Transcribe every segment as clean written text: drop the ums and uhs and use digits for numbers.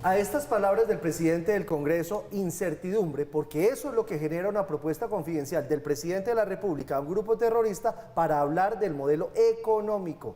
A estas palabras del presidente del Congreso, incertidumbre, porque eso es lo que genera una propuesta confidencial del presidente de la República a un grupo terrorista para hablar del modelo económico.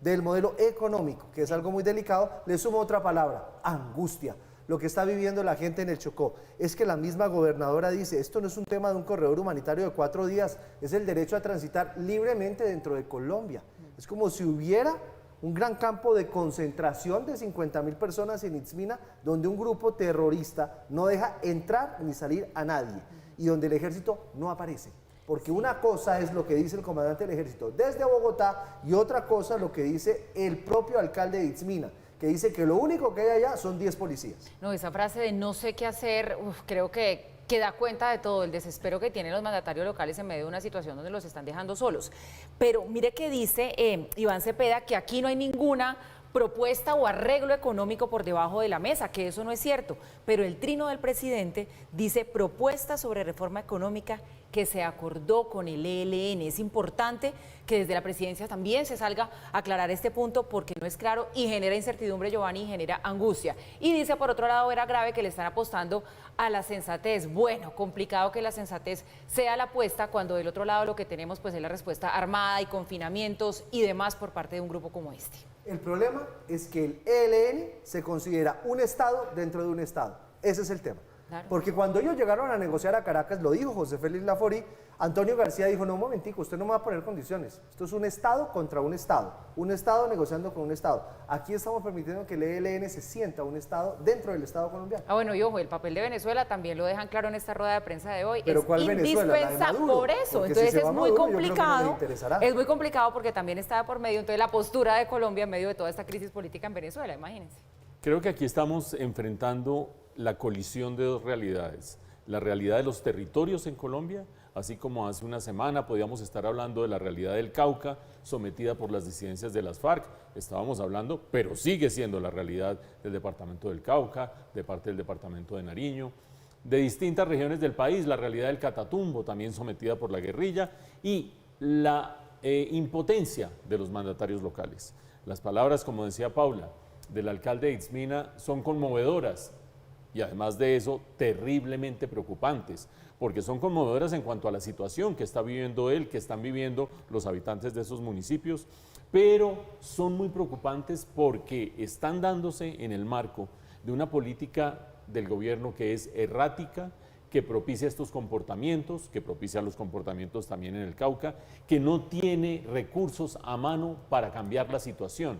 Que es algo muy delicado, le sumo otra palabra, angustia. Lo que está viviendo la gente en el Chocó es que la misma gobernadora dice, esto no es un tema de un corredor humanitario de 4 días, es el derecho a transitar libremente dentro de Colombia. Es como si hubiera un gran campo de concentración de 50.000 personas en Itzmina, donde un grupo terrorista no deja entrar ni salir a nadie, y donde el ejército no aparece. Porque una cosa es lo que dice el comandante del ejército desde Bogotá, y otra cosa lo que dice el propio alcalde de Itzmina, que dice que lo único que hay allá son 10 policías. No, esa frase de no sé qué hacer, creo que da cuenta de todo el desespero que tienen los mandatarios locales en medio de una situación donde los están dejando solos. Pero mire que dice Iván Cepeda que aquí no hay ninguna propuesta o arreglo económico por debajo de la mesa, que eso no es cierto, pero el trino del presidente dice propuesta sobre reforma económica que se acordó con el ELN. Es importante que desde la presidencia también se salga a aclarar este punto porque no es claro y genera incertidumbre, Giovanni, y genera angustia. Y dice, por otro lado, era grave que le están apostando a la sensatez. Bueno, complicado que la sensatez sea la apuesta cuando del otro lado lo que tenemos pues es la respuesta armada y confinamientos y demás por parte de un grupo como este. El problema es que el ELN se considera un Estado dentro de un Estado. Ese es el tema. Claro. Porque cuando ellos llegaron a negociar a Caracas, lo dijo José Félix Laforí, Antonio García dijo, no, un momentico, usted no me va a poner condiciones. Esto es un Estado contra un Estado negociando con un Estado. Aquí estamos permitiendo que el ELN se sienta un Estado dentro del Estado colombiano. Ah, bueno, y ojo, el papel de Venezuela también lo dejan claro en esta rueda de prensa de hoy. Pero ¿cuál Venezuela? Indispensable por eso. Entonces si es muy complicado. Es muy complicado porque también está por medio, entonces la postura de Colombia en medio de toda esta crisis política en Venezuela, imagínense. Creo que aquí estamos enfrentando la colisión de dos realidades. La realidad de los territorios en Colombia, así como hace una semana podíamos estar hablando de la realidad del Cauca, sometida por las disidencias de las FARC. Estábamos hablando, pero sigue siendo la realidad del departamento del Cauca, de parte del departamento de Nariño, de distintas regiones del país, la realidad del Catatumbo, también sometida por la guerrilla, y la impotencia de los mandatarios locales. Las palabras, como decía Paula, del alcalde de Itzmina son conmovedoras y además de eso terriblemente preocupantes, porque son conmovedoras en cuanto a la situación que está viviendo él, que están viviendo los habitantes de esos municipios, pero son muy preocupantes porque están dándose en el marco de una política del gobierno que es errática, que propicia estos comportamientos, que propicia los comportamientos también en el Cauca, que no tiene recursos a mano para cambiar la situación.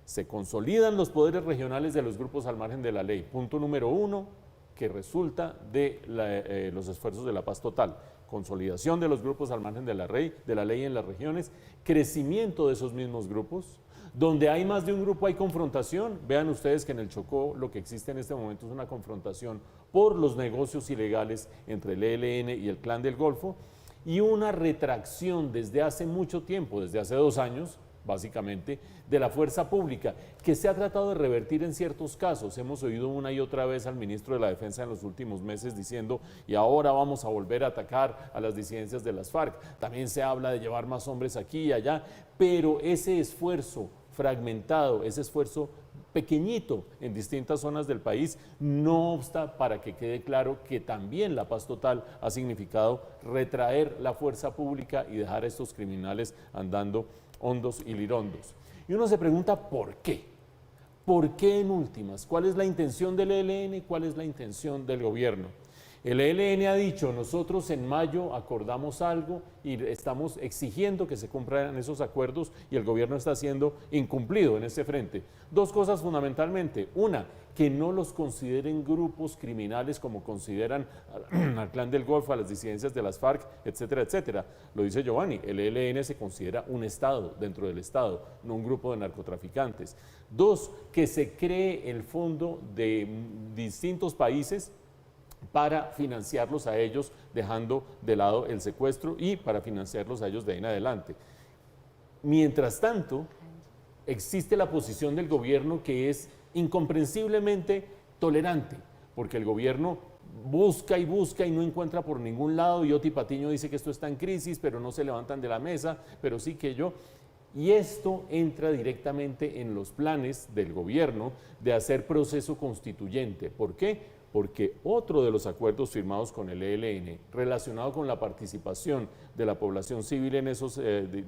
Se consolidan los poderes regionales de los grupos al margen de la ley. Punto número 1, que resulta de los esfuerzos de la paz total. Consolidación de los grupos al margen de la ley en las regiones, crecimiento de esos mismos grupos. Donde hay más de un grupo hay confrontación. Vean ustedes que en el Chocó lo que existe en este momento es una confrontación por los negocios ilegales entre el ELN y el Clan del Golfo y una retracción desde hace mucho tiempo, desde hace 2 años, básicamente, de la fuerza pública, que se ha tratado de revertir en ciertos casos. Hemos oído una y otra vez al ministro de la Defensa en los últimos meses diciendo, y ahora vamos a volver a atacar a las disidencias de las FARC. También se habla de llevar más hombres aquí y allá, pero ese esfuerzo fragmentado, ese esfuerzo pequeñito en distintas zonas del país, no obsta para que quede claro que también la paz total ha significado retraer la fuerza pública y dejar a estos criminales andando hondos y lirondos. Y uno se pregunta ¿por qué? ¿Por qué en últimas? ¿Cuál es la intención del ELN? ¿Cuál es la intención del gobierno? El ELN ha dicho, nosotros en mayo acordamos algo y estamos exigiendo que se cumplan esos acuerdos y el gobierno está siendo incumplido en ese frente. 2 cosas fundamentalmente. Una, que no los consideren grupos criminales como consideran al Clan del Golfo, a las disidencias de las FARC, etcétera, etcétera. Lo dice Giovanni, el ELN se considera un Estado dentro del Estado, no un grupo de narcotraficantes. 2, que se cree el fondo de distintos países para financiarlos a ellos, dejando de lado el secuestro y para financiarlos a ellos de ahí en adelante. Mientras tanto, existe la posición del gobierno que es incomprensiblemente tolerante, porque el gobierno busca y no encuentra por ningún lado, y Oti Patiño dice que esto está en crisis, pero no se levantan de la mesa, pero sí que yo... Y esto entra directamente en los planes del gobierno de hacer proceso constituyente. ¿Por qué? Porque otro de los acuerdos firmados con el ELN, relacionado con la participación de la población civil en esos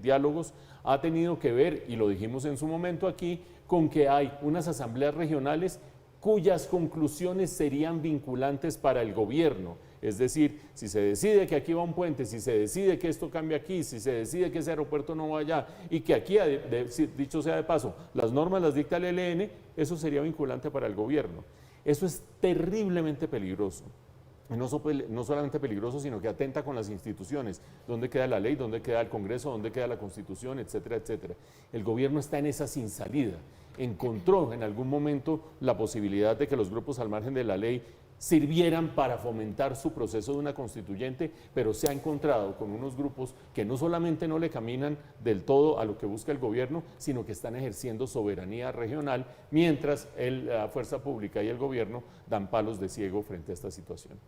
diálogos, ha tenido que ver, y lo dijimos en su momento aquí, con que hay unas asambleas regionales cuyas conclusiones serían vinculantes para el gobierno. Es decir, si se decide que aquí va un puente, si se decide que esto cambie aquí, si se decide que ese aeropuerto no va allá y que aquí, dicho sea de paso, las normas las dicta el ELN, eso sería vinculante para el gobierno. Eso es terriblemente peligroso. No solamente peligroso, sino que atenta con las instituciones. ¿Dónde queda la ley? ¿Dónde queda el Congreso? ¿Dónde queda la Constitución? Etcétera, etcétera. El gobierno está en esa sin salida. Encontró en algún momento la posibilidad de que los grupos al margen de la ley sirvieran para fomentar su proceso de una constituyente, pero se ha encontrado con unos grupos que no solamente no le caminan del todo a lo que busca el gobierno, sino que están ejerciendo soberanía regional, mientras la fuerza pública y el gobierno dan palos de ciego frente a esta situación.